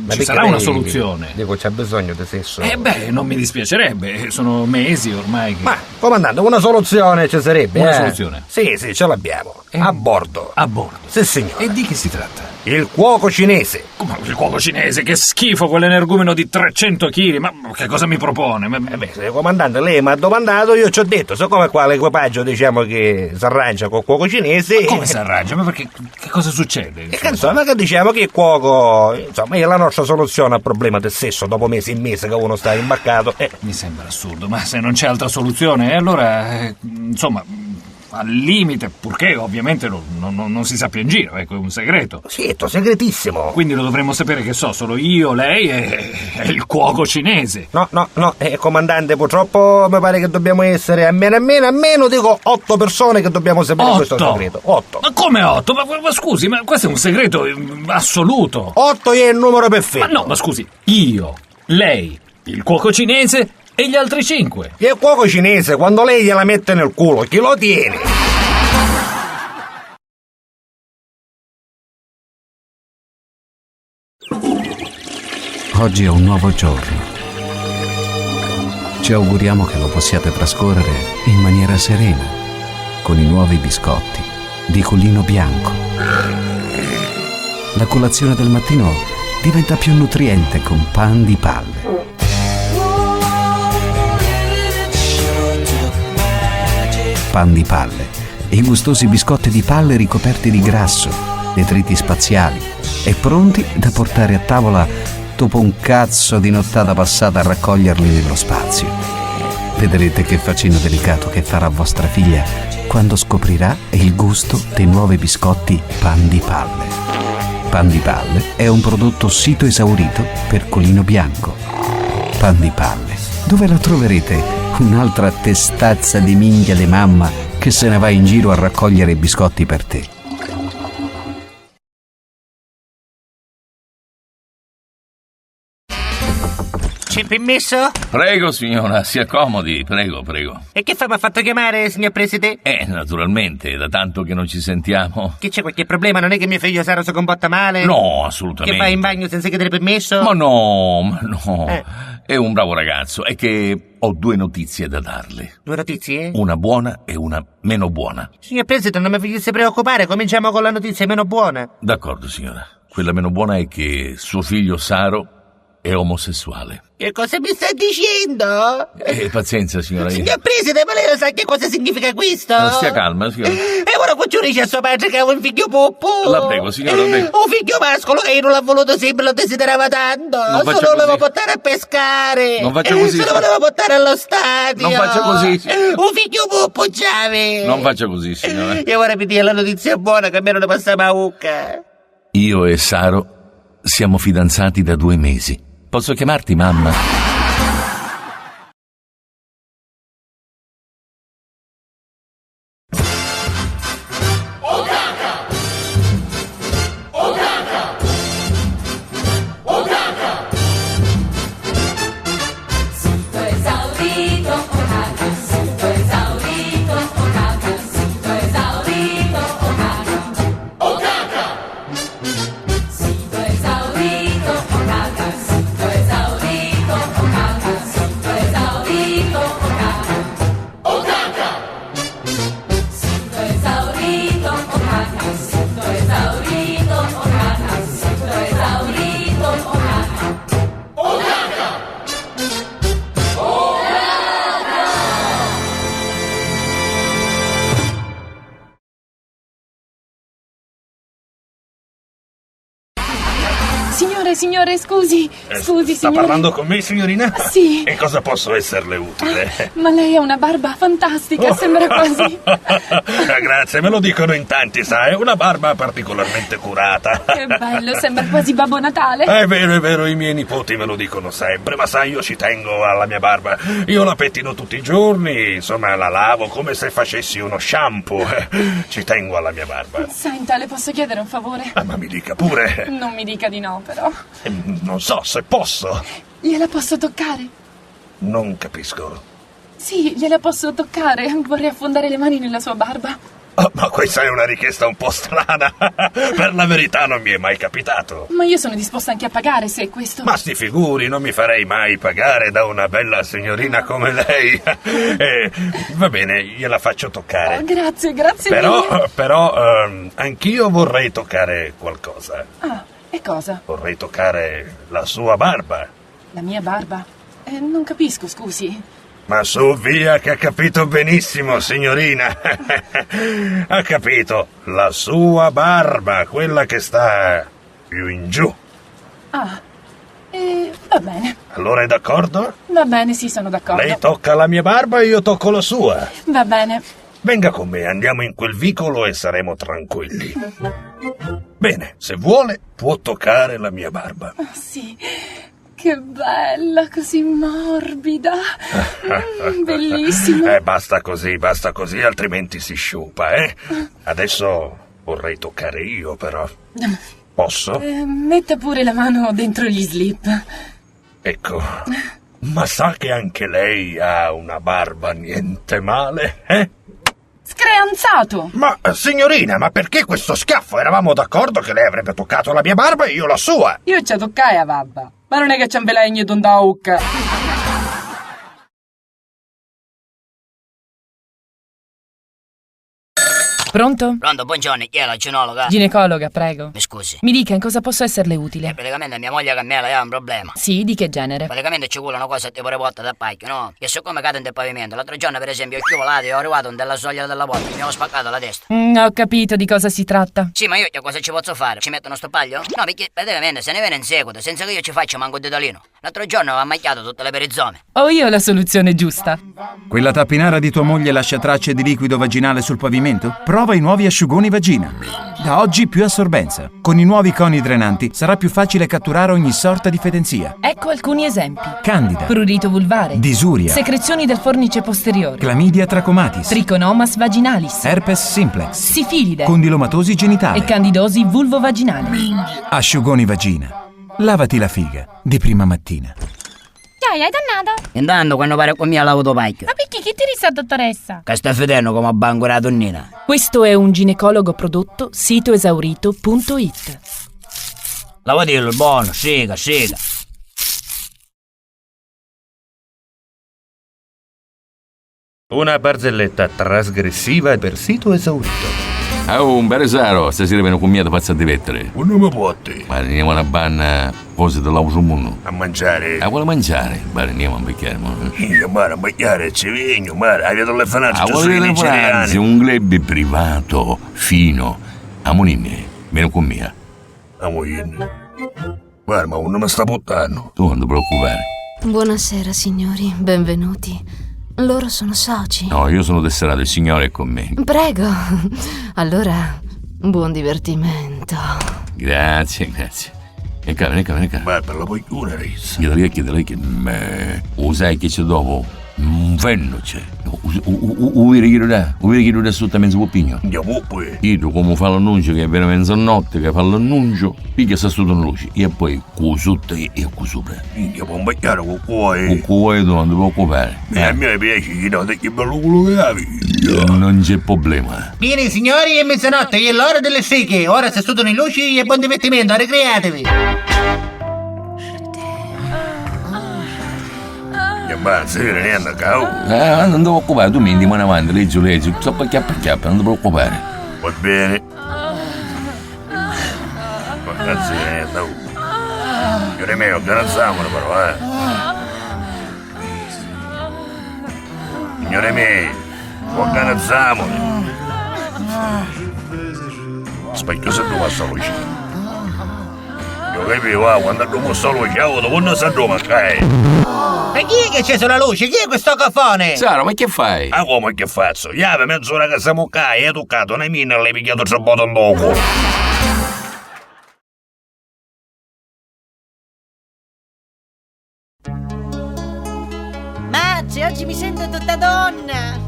ci sarà una soluzione. Dico, c'ha bisogno di sesso. Non mi dispiacerebbe, sono mesi ormai che... Ma, comandante, una soluzione ci sarebbe. Una soluzione? Sì, ce l'abbiamo. A bordo. A bordo? Sì, signore. E di che si tratta? Il cuoco cinese. Come il cuoco cinese? Che schifo quell'energumeno di 300 kg. Ma che cosa mi propone? Comandante, lei mi ha domandato, io ci ho detto, siccome qua l'equipaggio diciamo che si arrangia col cuoco cinese. Ma come si arrangia? Ma perché che cosa succede? Insomma, che diciamo che il cuoco, insomma, è la nostra soluzione al problema del sesso dopo mesi e mesi che uno sta imbaccato. Mi sembra assurdo, ma se non c'è altra soluzione, allora, insomma, al limite, purché ovviamente non si sappia in giro, ecco, è un segreto. Sì, è segretissimo. Quindi lo dovremmo sapere, che so, solo io, lei e il cuoco cinese. No, comandante, purtroppo mi pare che dobbiamo essere almeno dico 8 persone che dobbiamo sapere questo segreto. 8. Ma come 8? Ma scusi, ma questo è un segreto assoluto. 8 è il numero perfetto. Ma no, ma scusi, io, lei, il cuoco cinese e gli altri 5. E il cuoco cinese, quando lei gliela mette nel culo, chi lo tiene? Oggi è un nuovo giorno. Ci auguriamo che lo possiate trascorrere in maniera serena, con i nuovi biscotti di Culino Bianco. La colazione del mattino diventa più nutriente con pan di palle. Pan di palle, i gustosi biscotti di palle ricoperti di grasso, detriti spaziali e pronti da portare a tavola dopo un cazzo di nottata passata a raccoglierli nello spazio. Vedrete che faccino delicato che farà vostra figlia quando scoprirà il gusto dei nuovi biscotti Pan di Palle. Pan di Palle è un prodotto sito esaurito per Culino Bianco. Pan di Palle, dove la troverete un'altra testazza di minchia di mamma che se ne va in giro a raccogliere i biscotti per te. C'è permesso? Prego, signora, si accomodi, prego, prego. E che fa? Mi ha fatto chiamare, signor Presidente? Naturalmente, da tanto che non ci sentiamo. Che c'è qualche problema? Non è che mio figlio Saro si comporta male? No, assolutamente. Che va in bagno senza chiedere permesso? Ma no. È un bravo ragazzo, è che ho 2 notizie da darle. 2 notizie? Una buona e una meno buona. Signor Presidente, non mi facesse preoccupare, cominciamo con la notizia meno buona. D'accordo, signora. Quella meno buona è che suo figlio Saro è omosessuale. Che cosa mi sta dicendo? Pazienza, signora. Signor Presidente, ma lei lo sa che cosa significa questo? Stia calma, signora. E ora faccio dice a suo padre che ha un figlio poppo. La prego, signora, la prego. Un figlio mascolo che non l'ha voluto sempre, lo desiderava tanto. Non Se lo voleva portare a pescare. Non faccia così. Se lo voleva portare allo stadio. Non faccia così. Un figlio poppo, Giave. Non faccia così, signora. E ora mi dia la notizia buona che almeno ne passa paucca. Io e Saro siamo fidanzati da 2 mesi. Posso chiamarti mamma? Signore, scusi, Sta signore. parlando con me, signorina? Sì. E cosa posso esserle utile? Ma lei ha una barba fantastica, sembra quasi... Grazie, me lo dicono in tanti, sai, una barba particolarmente curata. Che bello, sembra quasi Babbo Natale. È vero, i miei nipoti me lo dicono sempre, ma sai, io ci tengo alla mia barba. Io la pettino tutti i giorni, insomma, la lavo come se facessi uno shampoo. Ci tengo alla mia barba. Senta, le posso chiedere un favore? Ma mi dica pure. Non mi dica di no, però. Non so se posso. Gliela posso toccare? Non capisco. Sì, gliela posso toccare. Vorrei affondare le mani nella sua barba. Oh, ma questa è una richiesta un po' strana. Per la verità non mi è mai capitato. Ma io sono disposta anche a pagare se è questo. Ma sti figuri, non mi farei mai pagare da una bella signorina come lei. Va bene, gliela faccio toccare. Oh, grazie mille. Però, anch'io vorrei toccare qualcosa. Ah, e cosa? Vorrei toccare la sua barba. La mia barba? Non capisco, scusi. Ma su, via, che ha capito benissimo, signorina. Ha capito, la sua barba, quella che sta più in giù. Ah, va bene. Allora è d'accordo? Va bene, sì, sono d'accordo. Lei tocca la mia barba e io tocco la sua. Va bene. Venga con me, andiamo in quel vicolo e saremo tranquilli. Bene, se vuole, può toccare la mia barba. Sì, che bella, così morbida. Bellissima. Basta così, altrimenti si sciupa, Adesso vorrei toccare io, però. Posso? Metta pure la mano dentro gli slip. Ecco. Ma sa che anche lei ha una barba niente male, Screant! fidanzato. Ma, signorina, ma perché questo schiaffo? Eravamo d'accordo che lei avrebbe toccato la mia barba e io la sua. Io ci toccai a babba, ma non è che c'è un velegno d'onda ucca. Pronto? Pronto, buongiorno, chi è la ginecologa? Ginecologa, prego. Mi scusi. Mi dica in cosa posso esserle utile. Praticamente mia moglie che me ha un problema. Sì, di che genere? Praticamente ci vuole una cosa tipo revolta da pacchio, no? Che siccome cade del pavimento, l'altro giorno per esempio ho scivolato e ho arrivato della soglia della porta, mi ho spaccato la testa. Ho capito di cosa si tratta. Sì, ma io che cosa ci posso fare? Ci metto uno stoppaglio? No, perché praticamente se ne viene in seguito, senza che io ci faccia manco un detalino. L'altro giorno ho ammacchiato tutte le perizome. Ho io la soluzione giusta. Quella tappinara di tua moglie lascia tracce di liquido vaginale sul pavimento? Prova i nuovi asciugoni vagina. Da oggi più assorbenza. Con i nuovi coni drenanti sarà più facile catturare ogni sorta di fetenzia. Ecco alcuni esempi. Candida. Prurito vulvare. Disuria. Secrezioni del fornice posteriore. Clamidia trachomatis. Trichonomas vaginalis. Herpes simplex. Sifilide. Condilomatosi genitale. E candidosi vulvovaginale. Asciugoni vagina. Lavati la figa di prima mattina. Dai, hai dannato? Intanto quando pare con mia l'autopacchio. Ma perché? Chi ti rissa, dottoressa? Che sta fedendo come a banco la donnina. Questo è un ginecologo prodotto sitoesaurito.it. Lavatillo, buono, sega. Una barzelletta trasgressiva per sito esaurito. Oh, un beresaro, stasera viene con mia da pazza di vettere. Un nome puotti. Ma andiamo a banna cose dell'auto mondo. A mangiare. A vuole mangiare? Ma andiamo a becchiare, ma. Io, mare, a becchiare, ci vigno, mare, hai telefonato, A vuole telefonare, un club privato, fino. A Moninne, vieni con mia. A Moninne? Guarda, ma non mi sta buttando. Tu non ti preoccupare. Buonasera, signori, benvenuti. Loro sono soci. No, io sono tesserato, il signore è con me. Prego. Allora, buon divertimento. Grazie. E cane. Ma per la poitura, Riz. Chiedere che me. O sai che c'è dopo? Un fenno c'è. Uvire che non è assolutamente opinione. Andiamo poi. Io come fa l'annuncio che è vera mezzanotte, che fa l'annuncio, piglia sta studio in luce. E poi con sotto e con sopra. Andiamo a becchiare con cuore. Con cuore non ti preoccupare. A me piace che no, che bello quello che hai. Non c'è problema. Bene signori, è mezzanotte, è l'ora delle seghe. Ora si studiano in luci e buon divertimento, ricreatevi. Ma se ne anda cau. Non devo occupare, tu mi indi mano avanti, leggi, so perché, non ti preoccupare. Va bene. Ma cazzo se ne anda. Io ne meo, organizziamolo però, Signore miei, organizziamolo. Specchio se tu passa luce. Io capivo, quando tu posso luce, dopo non sa dove Ma chi è che c'è sulla luce? Chi è questo cafone? Saro, ma che fai? Ah, come che faccio? Iave mezz'ora che siamo qua e hai toccato una mina e l'hai picchiato il botto in dopo. Maggi, oggi mi sento tutta donna.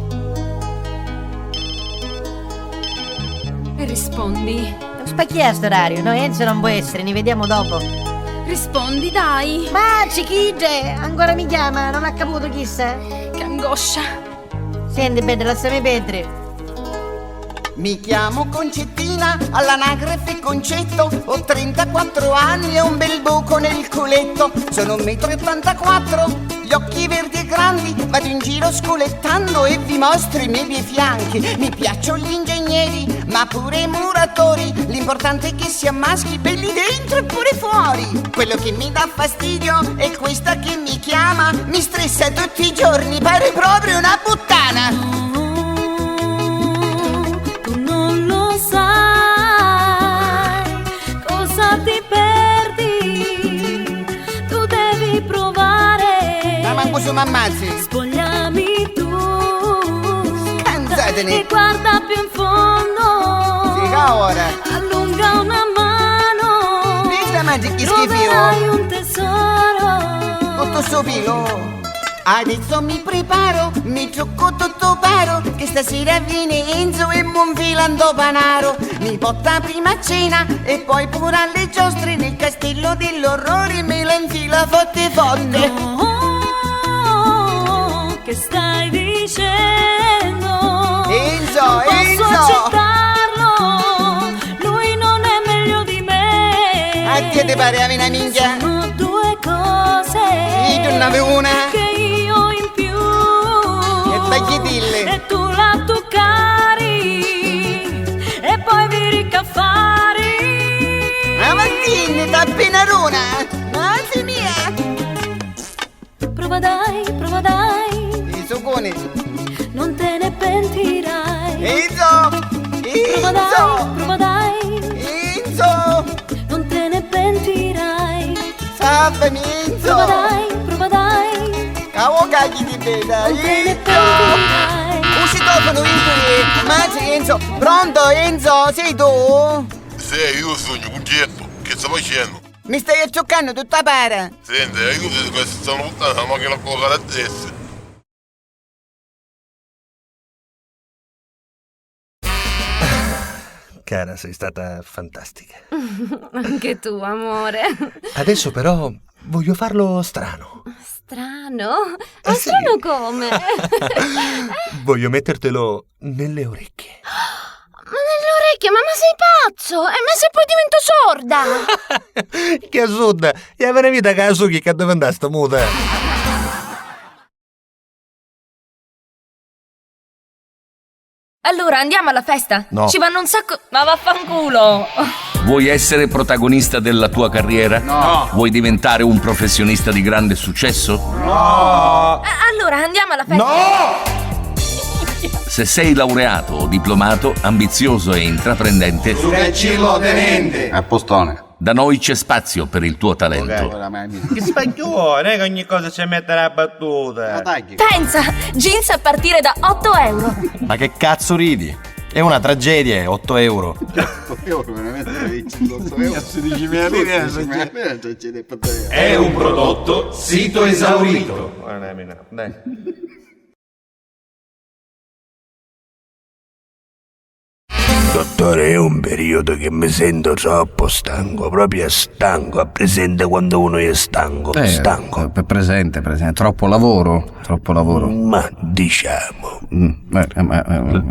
Rispondi. Spacchi a sto orario, no? Enzo non può essere, ne vediamo dopo. Rispondi, dai. Maggi, chi c'è? Ancora mi chiama, non ha caputo chissà. Che angoscia. Senti, Pedro, lasciami perdere. Mi chiamo Concettina, all'anagrafe Concetto, ho 34 anni e un bel buco nel culetto. Sono 1,84 m, gli occhi verdi e grandi, vado in giro sculettando e vi mostro i miei bei fianchi. Mi piacciono gli ingegneri, ma pure i muratori, l'importante è che sia maschi, belli dentro e pure fuori. Quello che mi dà fastidio è questa che mi chiama, mi stressa tutti i giorni, pare proprio una puttana. Sai cosa ti perdi? Tu devi provare. Ma manco su m'ammazzi. Spogliami tu. Scansatene. E guarda più in fondo. Siga ora. Allunga una mano. Vedi mangi che troverai un tesoro. Tutto sto filo. Adesso mi preparo, mi ciocco tutto paro, che stasera viene Enzo e mon filando panaro. Mi porta prima a cena e poi pure alle giostre, nel castello dell'orrore me la infila forte. Oh, che stai dicendo? Enzo, ti pare a una minchia? Sono due cose. Sì, tu ne avevi una. Che io in più. E tagliatille. E tu la toccari. E poi vi ricaffari. Ah, Martini, da penarona. Anzi mia. Prova dai. I succoni. Non te ne pentirai. Prova dai. Non te ne pentirai. Salvami, Enzo. Prova dai. Cavo cagli di beda. Non te ne pentirai. Un citofono, Enzo. Mangi, Enzo. Pronto, Enzo? Sei tu? Sì, io sogno, cucchietto. Che sto facendo? Mi stai accioccando tutta para. Senti, aiutati, questa stanno buttando la macchina a colocare a testa. Cara, sei stata fantastica. Anche tu, amore. Adesso però voglio farlo strano. Strano? Ma sì. strano come? Voglio mettertelo nelle orecchie. Ma nelle orecchie, ma sei pazzo? Ma se poi divento sorda? Che assurda! E avere vita che Suki che dove andare sta muta? Allora, andiamo alla festa? No. Ci vanno un sacco... Ma vaffanculo! Vuoi essere protagonista della tua carriera? No. Vuoi diventare un professionista di grande successo? No. Allora, andiamo alla festa? No! Se sei laureato o diplomato, ambizioso e intraprendente, Succillo tenente. A postone. da noi c'è spazio per il tuo talento. Che spagnolo, non è che ogni cosa ci mette la battuta. Pensa, jeans a partire da 8 euro. Ma che cazzo ridi? È una tragedia, 8 euro. 8 euro, veramente 8 euro. 16.000 lire. È un prodotto sito esaurito. Dai. Dottore, è un periodo che mi sento troppo stanco, proprio stanco. Ha presente quando uno è stanco? Stanco. Presente, troppo lavoro. Ma diciamo.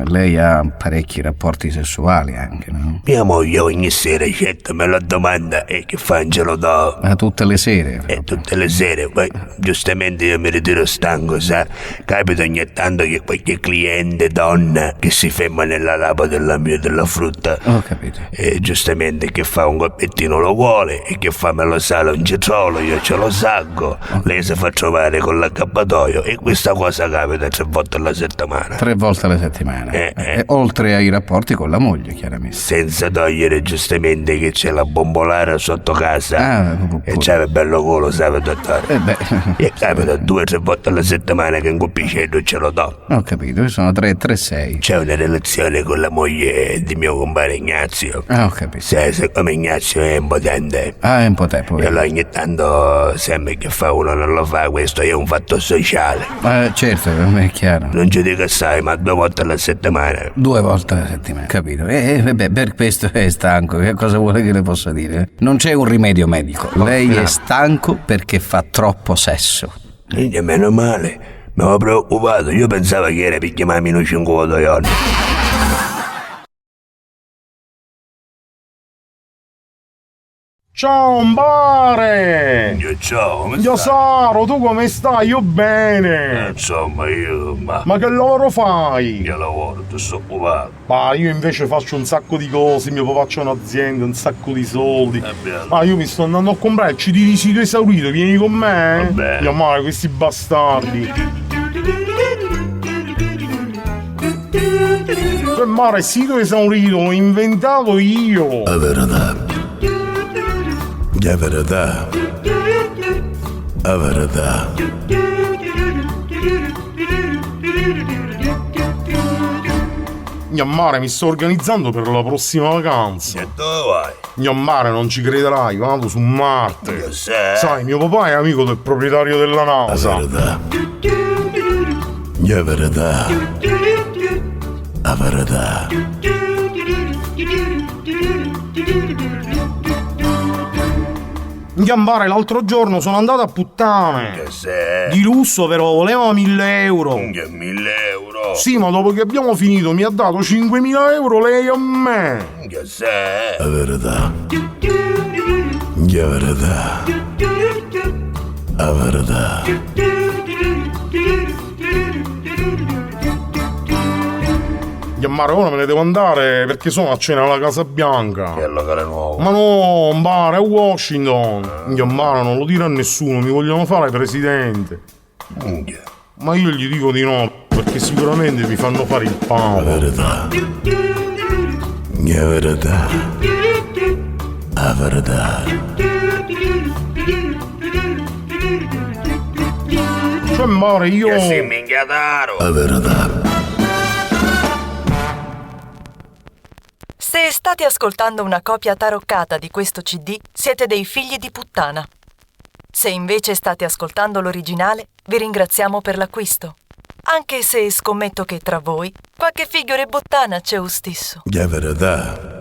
Lei ha parecchi rapporti sessuali anche, no? Mia moglie ogni sera me la domanda e che fa ce lo do. Ma tutte le sere? Tutte le sere, poi giustamente io mi ritiro stanco, sa. Capita ogni tanto che qualche cliente donna che si ferma nella lapa della frutta. Ho capito. E giustamente che fa un coppettino lo vuole e che fa me lo sale un cetrolo, io ce lo sacco. Lei si fa trovare con l'accappatoio e questa cosa capita 3 volte alla settimana. 3 volte alla settimana. Oltre ai rapporti con la moglie, chiaramente. Senza togliere giustamente che c'è la bombolare sotto casa. E c'è il bello culo, sai, dottore? E capita 2 o 3 volte alla settimana che un coppicello ce lo do. Ho capito, sono 3-6. C'è una relazione con la moglie di mio compare Ignazio. Ho capito. Siccome Ignazio è impotente. È impotente. E allora ogni tanto sempre che fa uno non lo fa, questo è un fatto sociale. Certo, è chiaro. Non ci dico assai, ma 2 volte alla settimana. 2 volte alla settimana, capito. Per questo è stanco, che cosa vuole che le possa dire? Non c'è un rimedio medico. Lei è stanco perché fa troppo sesso. E meno male, mi avevo preoccupato, io pensavo che era per chiamarmi in 5 giorni. Ciao Mbare! Ciao, come Io stai? Saro, tu come stai? Io bene! Insomma, io... Ma che lavoro fai? Io lavoro, ti sto occupato. Ma io invece faccio un sacco di cose, mio papà c'ha un'azienda, un sacco di soldi. Ma io mi sto andando a comprare il CD di Sito Esaurito, vieni con me? Vabbè. Mia madre, questi bastardi. Mare, Sito Esaurito, l'ho inventato io. È verità. È verità. È verità. Mia mare, mi sto organizzando per la prossima vacanza. E dove vai? Mia mare, non ci crederai, vado su Marte. Sai, mio papà è amico del proprietario della NASA. È verità. È verità. È verità. Gambare, l'altro giorno sono andato a puttane. Che sei? Di lusso però, voleva 1.000 euro. Che 1.000 euro? Sì, ma dopo che abbiamo finito mi ha dato 5.000 euro lei a me. Che sei? È verità. È La verità. La verità. Chiamare ora me ne devo andare perché sono a cena alla Casa Bianca. Che è il locale nuovo. Ma no, un bar a Washington. Chiamare non lo dire a nessuno, mi vogliono fare presidente. Ma io gli dico di no, perché sicuramente mi fanno fare il pavo. La verità. La verità. La verità. Cioè, mare, io... Che sei minchiataro. La verità. Se state ascoltando una copia taroccata di questo CD, siete dei figli di puttana. Se invece state ascoltando l'originale, vi ringraziamo per l'acquisto. Anche se scommetto che tra voi qualche figlio re bottana c'è lo stesso. La verità.